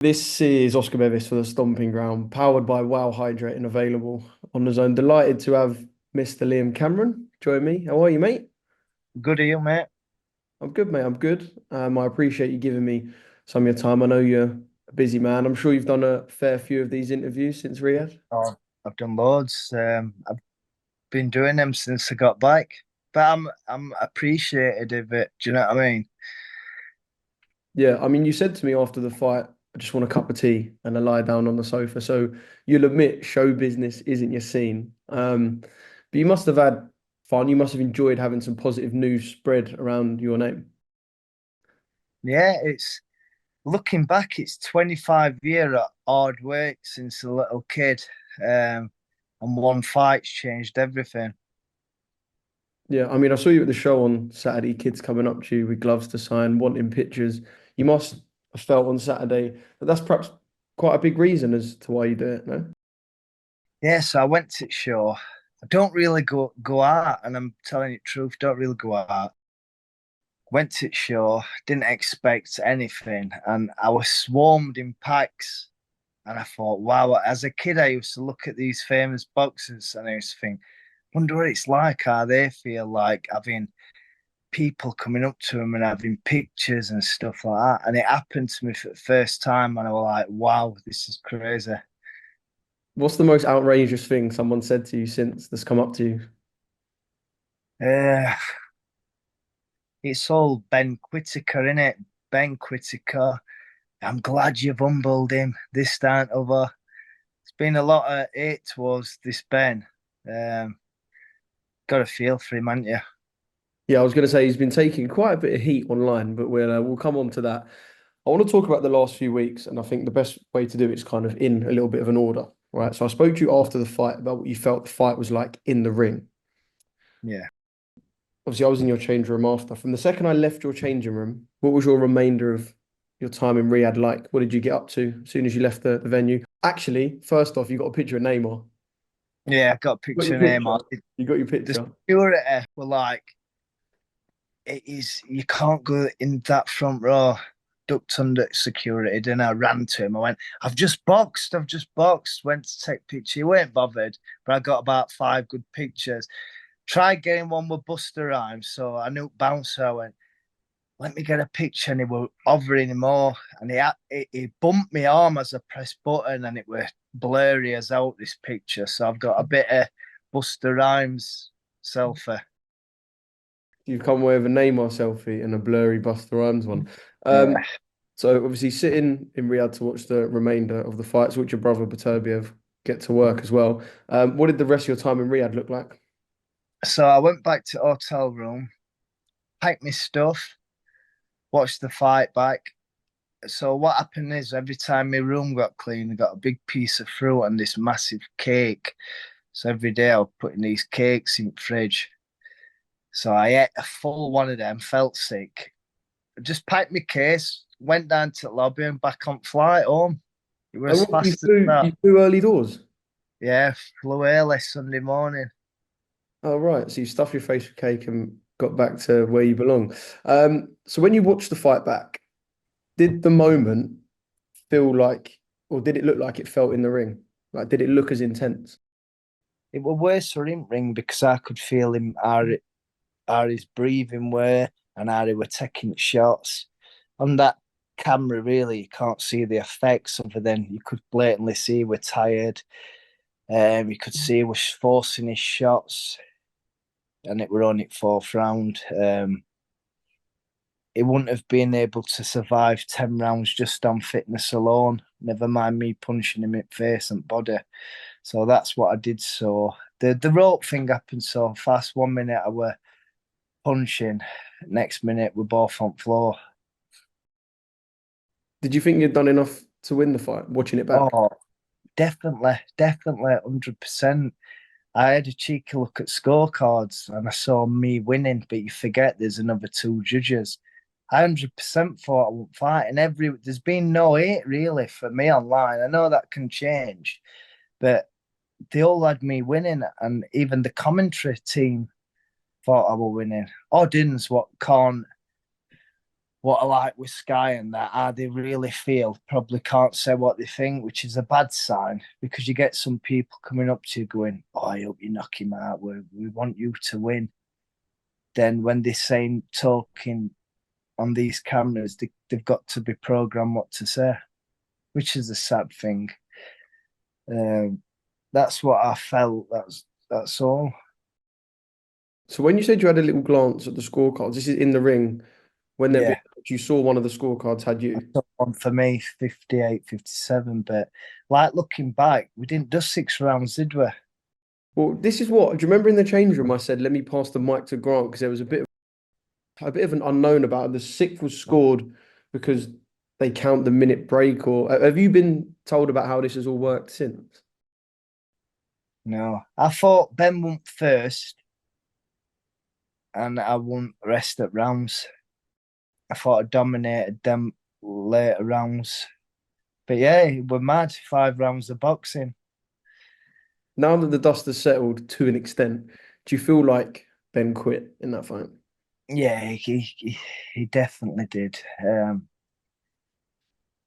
This is Oscar Bevis for the Stomping Ground, powered by Wow Hydrating, available on the zone. Delighted to have Mr. Liam Cameron join me. How are you, mate? Good to you, mate. I'm good, mate. I'm good. I appreciate you giving me some of your time. I know you're a busy man. I'm sure you've done a fair few of these interviews since Riyadh. Oh, I've done loads. I've been doing them since I got back, but I'm appreciative of it. Do you know what I mean? Yeah, I mean, you said to me after the fight, I just want a cup of tea and a lie down on the sofa. So you'll admit show business isn't your scene. But you must have had fun. You must have enjoyed having some positive news spread around your name. Yeah, it's looking back. It's 25 year of hard work since a little kid, and one fight's changed everything. Yeah, I mean, I saw you at the show on Saturday, kids coming up to you with gloves to sign, wanting pictures. You must have felt on Saturday that that's perhaps quite a big reason as to why you do it, no? Yeah, so I went to the show. I don't really go out, and I'm telling you the truth, don't really go out. Went to the show, didn't expect anything, and I was swarmed in packs. And I thought, wow, as a kid, I used to look at these famous boxers and I used to think, wonder what it's like, how they feel like having people coming up to them and having pictures and stuff like that. And it happened to me for the first time, and I was like, wow, this is crazy. What's the most outrageous thing someone said to you since that's come up to you? Uh, it's all Ben Whittaker, innit? Ben Whittaker. I'm glad you've humbled him this time over. It's been a lot of hate towards this Ben. Um, got a feel for him, haven't you? Yeah, I was going to say he's been taking quite a bit of heat online, but we'll come on to that. I want to talk about the last few weeks, and I think the best way to do it is kind of in a little bit of an order, right? So I spoke to you after the fight about what you felt the fight was like in the ring. Yeah. Obviously, I was in your change room after. From the second I left your changing room, what was your remainder of your time in Riyadh like? What did you get up to as soon as you left the venue? Actually, first off, you got a picture of Neymar. Yeah, I got a You got picture your of him. picture. You got your The picture. security were like, it is, you can't go in that front row. Ducked under security. Then I ran to him. I went, I've just boxed. Went to take a picture. He weren't bothered, but I got about five good pictures. Tried getting one with Buster Rhymes, so I knew bouncer. I went, let me get a picture, and he were hovering more, and he bumped my arm as I pressed button, and it were blurry as out this picture. So I've got a bit of Buster Rhymes selfie. You've come away with a Neymar selfie and a blurry Busta Rhymes one. Yeah. So obviously sitting in Riyadh to watch the remainder of the fights, which your brother Beterbiev get to work as well. What did the rest of your time in Riyadh look like? So I went back to the hotel room, packed my stuff, watched the fight back. So what happened is every time my room got clean, I got a big piece of fruit and this massive cake. So every day I was putting these cakes in the fridge. So I ate a full one of them, felt sick. I just packed my case, went down to the lobby and back on flight home. It And was what, fast as that. you flew early doors? Yeah, flew early Sunday morning. Oh, right. So you stuffed your face with cake and got back to where you belong. So when you watched the fight back, did the moment feel like, or did it look like it felt in the ring? Like, did it look as intense? It was worse for him ring because I could feel him how his breathing were and how they were taking shots. On that camera, really, you can't see the effects other than you could blatantly see he was tired. You could see he was forcing his shots and it were on it fourth round. He wouldn't have been able to survive 10 rounds just on fitness alone, never mind me punching him in face and body. So that's what I did. So the rope thing happened so fast. 1 minute I were punching, next minute we're both on floor. Did you think you'd done enough to win the fight, watching it back? Oh, definitely, definitely, 100%. I had a cheeky look at scorecards and I saw me winning, but you forget there's another two judges. I 100% thought I would fight, and there's been no hate really for me online. I know that can change, but they all had me winning, and even the commentary team thought I were winning. Odin's what can't what I like with Sky and that, how they really feel, probably can't say what they think, which is a bad sign because you get some people coming up to you going, "Oh, I hope you knock him out. We want you to win." Then when they're saying, talking on these cameras, they've got to be programmed what to say, which is a sad thing. Um, that's what I felt. That's all. So when you said you had a little glance at the scorecards, this is in the ring when they're being, Yeah, you saw one of the scorecards had you. that's one for me, 58, 57. But like looking back, we didn't do 6 rounds, did we? Well, this is what, do you remember in the change room I said, let me pass the mic to Grant because there was a bit of an unknown about it. The sixth was scored because they count the minute break, or have you been told about how this has all worked since? No, I thought Ben won first, and I won the rest of rounds. I thought I dominated them later rounds. But yeah, we're mad. 5 rounds of boxing. Now that the dust has settled to an extent, do you feel like Ben quit in that fight? Yeah, he definitely did.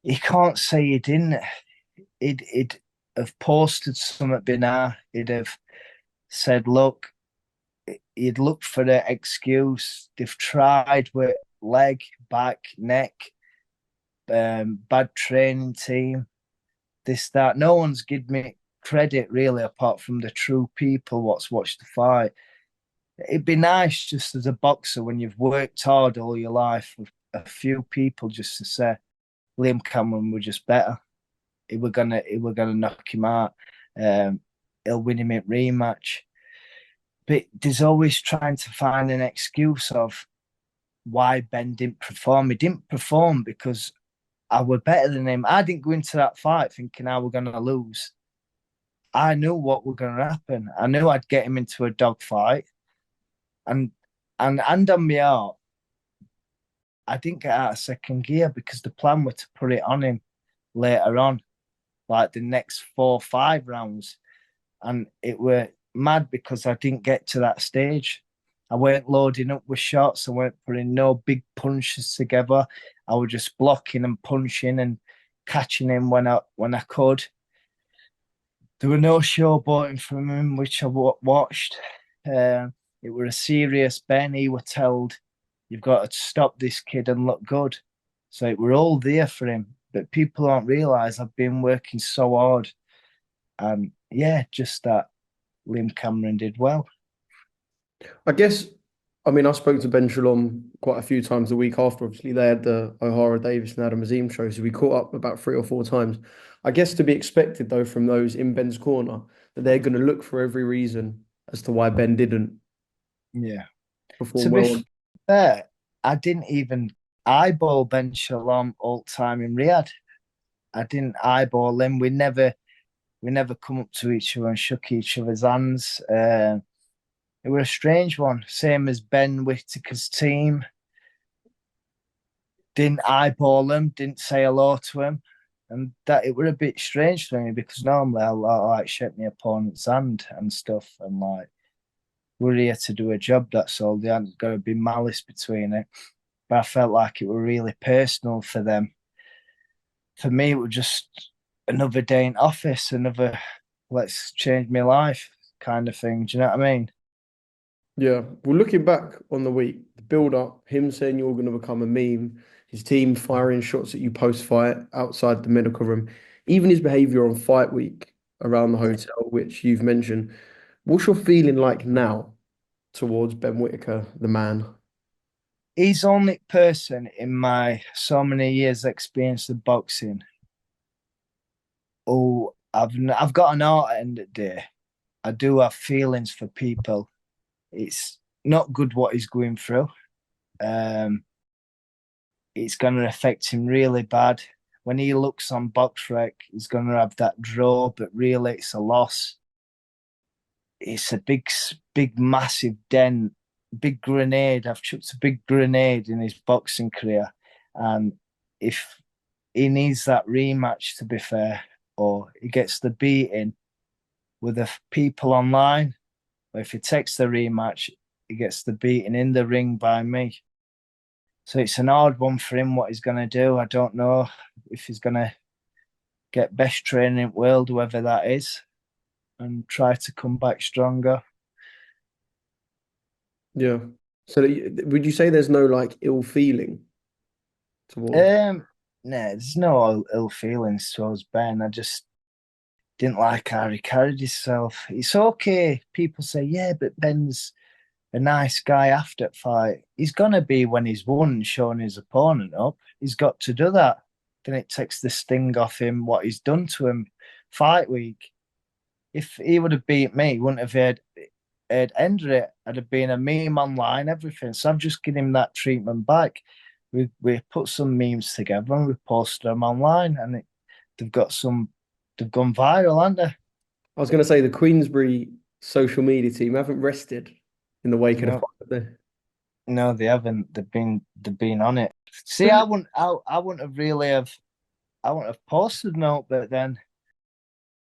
He can't say he didn't. He'd have posted something better. He'd have said, look, he'd look for the excuse. They've tried with leg, back, neck, bad training team, this, that. No one's given me credit really apart from the true people what's watched the fight. It'd be nice just as a boxer when you've worked hard all your life with a few people just to say Liam Cameron were just better. He were gonna knock him out. Um, he'll win him at rematch. But there's always trying to find an excuse of why Ben didn't perform. He didn't perform because I were better than him. I didn't go into that fight thinking I were gonna lose. I knew what were gonna happen. I knew I'd get him into a dogfight. And and on my heart, I didn't get out of second gear because the plan was to put it on him later on, like the next 4 or 5 rounds. And it were mad because I didn't get to that stage. I weren't loading up with shots. I weren't putting no big punches together. I was just blocking and punching and catching him when I could. There were no showboating from him, which I watched. Uh, it were a serious Ben. He were told, "You've got to stop this kid and look good." So it were all there for him. But people don't realise I've been working so hard. And yeah, just that Liam Cameron did well. I guess, I mean, I spoke to Ben Shalom quite a few times the week after. Obviously, they had the O'Hara Davis and Adam Azim show, so we caught up about 3 or 4 times. I guess to be expected, though, from those in Ben's corner, that they're going to look for every reason as to why Ben didn't Yeah. To perform be well. fair, I didn't even eyeball Ben Shalom all the time in Riyadh. I didn't eyeball him. We never come up to each other and shook each other's hands. It was a strange one. Same as Ben Whittaker's team. Didn't eyeball him, didn't say hello to him. And that it was a bit strange for me because normally I like shake my opponent's hand and stuff. And like, we're here to do a job, that's all. There ain't going to be malice between it. But I felt like it were really personal for them. For me, it was just another day in office, another let's change my life kind of thing. Do you know what I mean? Yeah. Well, looking back on the week, the build up, him saying you're going to become a meme, his team firing shots at you post fight outside the medical room, even his behavior on fight week around the hotel, which you've mentioned. What's your feeling like now towards Ben Whittaker, the man? He's the only person in my so many years' experience of boxing who I've got an heart at the end of the day. I do have feelings for people. It's not good what he's going through. Um, it's going to affect him really bad. When he looks on BoxRec, he's going to have that draw, but really it's a loss. It's a big, massive dent, big grenade. I've chucked a big grenade in his boxing career. And if he needs that rematch, to be fair, or he gets the beating with the people online, or if he takes the rematch, he gets the beating in the ring by me. So it's an hard one for him. What he's going to do, I don't know if he's going to get best training in the world, whoever that is, and try to come back stronger. Yeah. So would you say there's no like ill feeling towards? Um, no, there's no ill feelings towards Ben. I just didn't like how he carried himself. It's okay. People say, yeah, but Ben's a nice guy after the fight. He's gonna be when he's won and shown his opponent up. He's got to do that. Then it takes the sting off him what he's done to him fight week. If he would have beat me, he wouldn't have had ended it. I'd have been a meme online, everything. So I've just given him that treatment back. We put some memes together and we posted them online, and they've got some. They've gone viral, haven't they? I was going to say the Queensbury social media team haven't rested in the wake of the No, fight, have they? no, they haven't. They've been on it. See, Who- I wouldn't have really have. I wouldn't have posted no, but then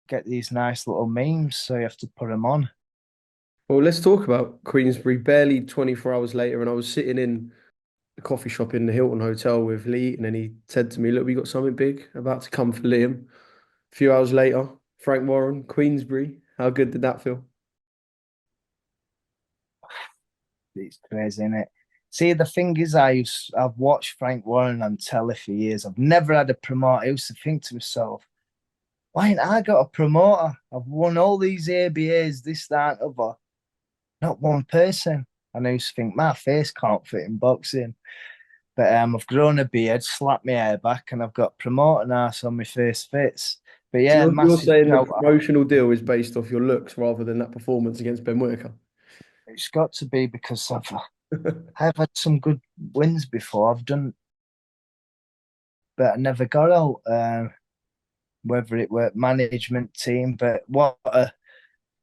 get these nice little memes, so you have to put them on. Well, let's talk about Queensbury. Barely 24 hours later, and I was sitting in a coffee shop in the Hilton Hotel with Lee, and then he said to me, "Look, we got something big about to come for Liam." A few hours later, Frank Warren, Queensbury. How good did that feel? It's crazy, isn't it? See, the thing is, I've watched Frank Warren on telly for years. I've never had a promoter. I used to think to myself, why ain't I got a promoter? I've won all these ABAs, this, that, and other. Not one person. And I used to think my face can't fit in boxing. But I've grown a beard, slapped my hair back, and I've got promoter now, so my face fits. But So yeah, you're massive saying the shout out. promotional deal is based off your looks rather than that performance against Ben Whittaker? It's got to be because I've had some good wins before. I've done, but I never got out. Whether it were management team, but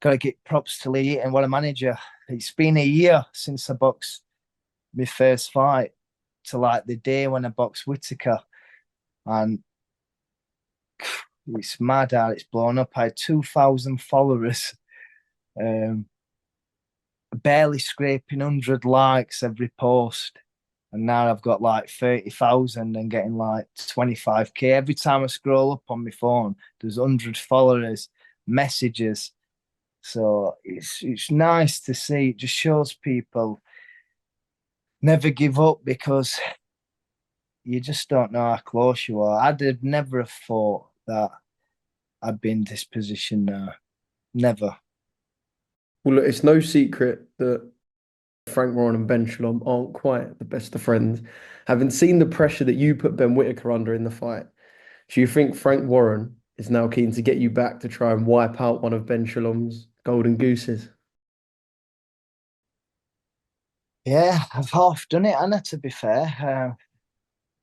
gotta get props to Lee and what a manager. It's been a year since I boxed my first fight to like the day when I boxed Whittaker, and it's mad how it's blown up. I had 2,000 followers, um, barely scraping 100 likes every post. And now I've got like 30,000 and getting like 25K. Every time I scroll up on my phone, there's 100 followers, messages. So it's nice to see. It just shows people never give up because you just don't know how close you are. I'd have never have thought that I'd be in this position now. Never. Well, look, it's no secret that Frank Warren and Ben Shalom aren't quite the best of friends. Having seen the pressure that you put Ben Whittaker under in the fight, do you think Frank Warren is now keen to get you back to try and wipe out one of Ben Shalom's golden gooses? Yeah, I've half done it, Anna, to be fair.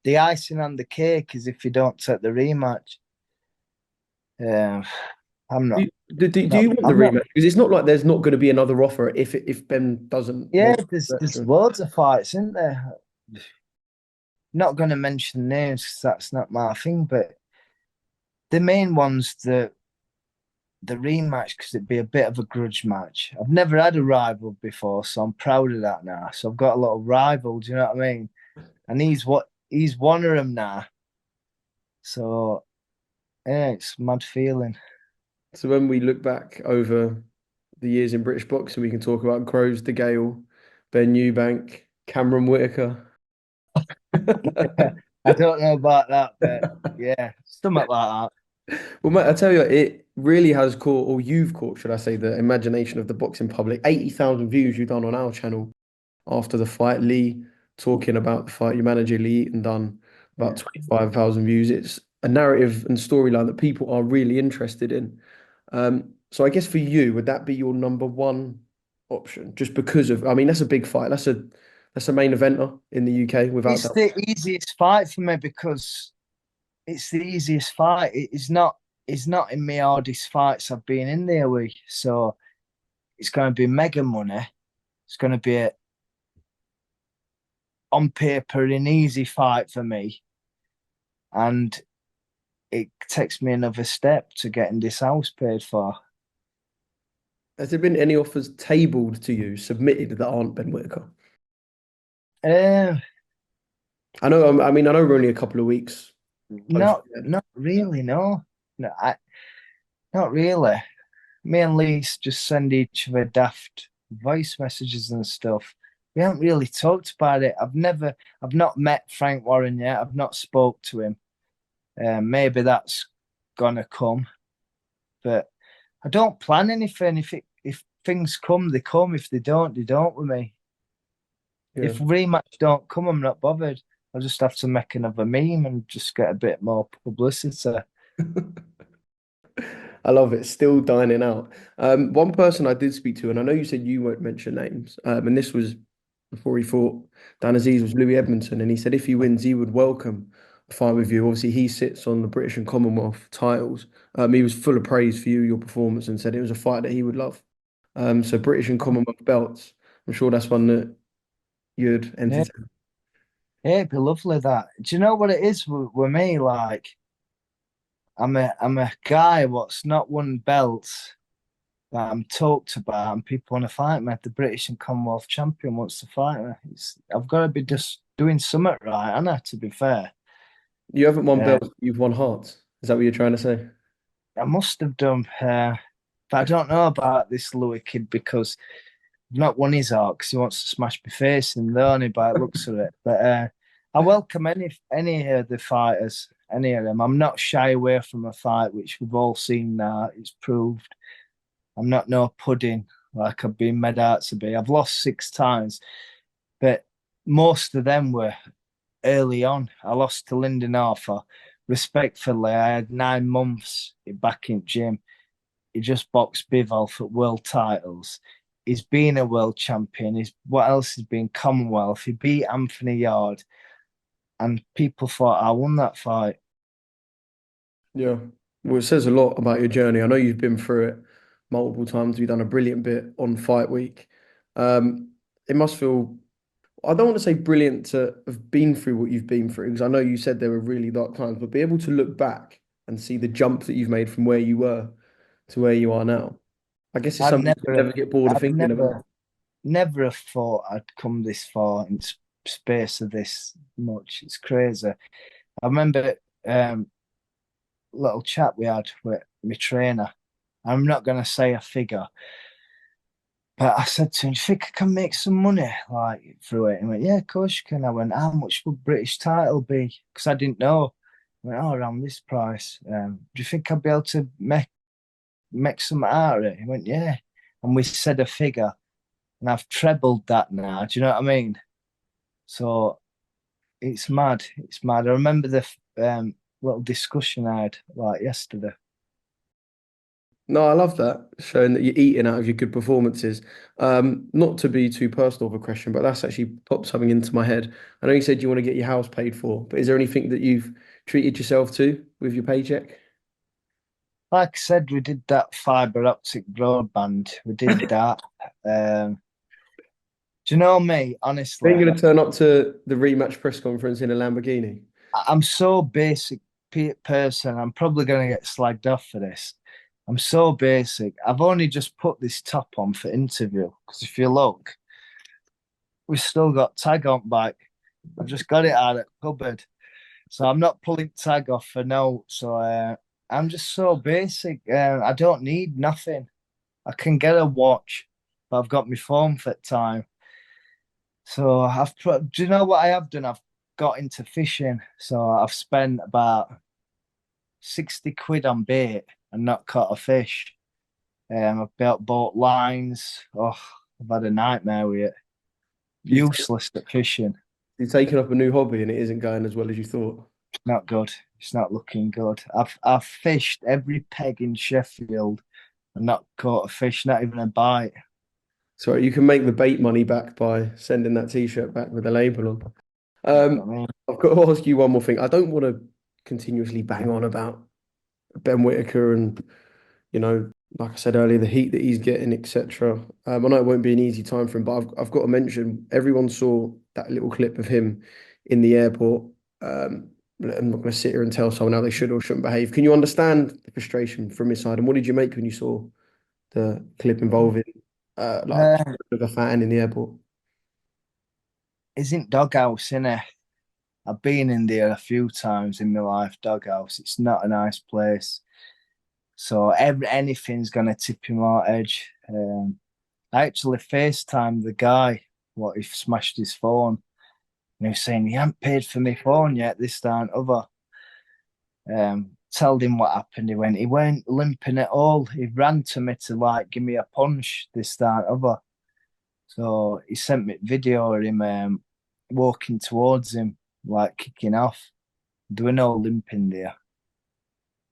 The icing on the cake is if you don't take the rematch. Um, I'm Do, not, do not, you want the I'm not. rematch? Because it's not like there's not going to be another offer if Ben doesn't Yeah, want there's extra. loads of fights, isn't there? Not going to mention names 'cause that's not my thing, but the main ones the rematch because it'd be a bit of a grudge match. I've never had a rival before, so I'm proud of that now. So I've got a little rival, do you know what I mean? And he's one of them now. So yeah, it's a mad feeling. So when we look back over the years in British boxing, we can talk about Groves de Gale, Ben Eubank, Cameron Whitaker. I don't know about that, but yeah, something like Well, mate, I tell you, it really has caught, or you've caught, should I say, the imagination of the boxing public. 80,000 views you've done on our channel after the fight. Lee talking about the fight, your manager Lee and done about that. 25,000 views. It's a narrative and storyline that people are really interested in. So I guess for you, would that be your number one option? Just because of, I mean, that's a big fight. That's a main eventer in the UK without It's doubt. the easiest fight for me because it's the easiest fight. It's not in my hardest fights I've been in there with. So it's going to be mega money. It's going to be on paper an easy fight for me, and it takes me another step to getting this house paid for. Has there been any offers tabled to you, submitted that aren't Ben Whittaker? Um, I know. I mean, I know we're only a couple of weeks post. Not really, no. No, not really. Me and Lise just send each other daft voice messages and stuff. We haven't really talked about it. I've not met Frank Warren yet. I've not spoke to him. Maybe that's gonna come, but I don't plan anything. If things come, they come. If they don't, they don't with me. Yeah. If rematch don't come, I'm not bothered. I'll just have to make another meme and just get a bit more publicity. I love it. Still dining out. One person I did speak to, and I know you said you won't mention names, and this was before he fought Dan Aziz, was Louis Edmondson, and he said if he wins, he would welcome a fight with you. Obviously, he sits on the British and Commonwealth titles. He was full of praise for you, your performance, and said it was a fight that he would love. So British and Commonwealth belts. I'm sure that's one that you'd Yeah, entertain. yeah, it'd be lovely that. Do you know what it is with me? Like, I'm a guy what's not won belts that I'm talked about, and people want to fight me. The British and Commonwealth champion wants to fight me. I've got to be just doing something right, Anna. To be fair, You haven't won uh, belts, you've won hearts. Is that what you're trying to say? I must have done. But I don't know about this Louis kid because I've not won his heart because he wants to smash my face in, only by the looks of it. But I welcome any of the fighters, any of them. I'm not shy away from a fight, which we've all seen now. It's proved. I'm not no pudding like I've been made out to be. I've lost 6 times, but most of them were early on. I lost to Lyndon Arthur. Respectfully, I had 9 months back in gym. He just boxed Bivol for world titles. He's been a world champion. He's what else has been Commonwealth. He beat Anthony Yard, and people thought I won that fight. Yeah. Well, it says a lot about your journey. I know you've been through it multiple times. You've done a brilliant bit on fight week. It must feel, I don't want to say brilliant to have been through what you've been through, because I know you said there were really dark times, but be able to look back and see the jump that you've made from where you were to where you are now. I guess it's I'd something you never, never get bored of I'd thinking about. never have thought I'd come this far in space of this much. It's crazy. I remember little chat we had with my trainer. I'm not going to say a figure, but I said to him, "Do you think I can make some money like through it?" And he went, "Yeah, of course you can." I went, "How much would British title be?" Because I didn't know. I went, "Oh, around this price. Do you think I'd be able to make some out of it?" He went, "Yeah." And we said a figure, and I've trebled that now. Do you know what I mean? So it's mad. It's mad. I remember the little discussion I had like yesterday. No, I love that, showing that you're eating out of your good performances. Not to be too personal of a question, but that's actually popped something into my head. I know you said you want to get your house paid for, but is there anything that you've treated yourself to with your paycheck? Like I said, we did that fiber optic broadband. We did that. Um, do you know me? Are Honestly, you going to turn up to the rematch press conference in a Lamborghini? I'm so basic person. I'm probably going to get slagged off for this. I'm so basic. I've only just put this top on for interview because if you look, we've still got tag on back. I've just got it out of the cupboard, so I'm not pulling tag off for now. So I'm just so basic. I don't need nothing. I can get a watch, but I've got my phone for the time. So do you know what I have done? I've got into fishing. So I've spent about 60 quid on bait and not caught a fish. I've bought lines. Oh, I've had a nightmare with it. You've, Useless at fishing. you've taken up a new hobby and it isn't going as well as you thought. Not good. It's not looking good. I've fished every peg in Sheffield and not caught a fish, not even a bite. Sorry, you can make the bait money back by sending that t-shirt back with the label on. You know what I mean? I've got to ask you one more thing. I don't want to continuously bang on about Ben Whittaker and, you know, like I said earlier, the heat that he's getting, etc. I know it won't be an easy time for him, but I've got to mention everyone saw that little clip of him in the airport. I'm not going to sit here and tell someone how they should or shouldn't behave. Can you understand the frustration from his side, and what did you make when you saw the clip involving like Uh, a fan in the airport? isn't doghouse, innit? I've been in there a few times in my life, doghouse. It's not a nice place. So anything's gonna tip him out edge. I actually FaceTimed the guy what he smashed his phone. And he was saying he hadn't paid for my phone yet, this, that, and other. Told him what happened. He weren't limping at all. He ran to me to like give me a punch, this, that, and other. So he sent me a video of him walking towards him, like kicking off. There were no limping there.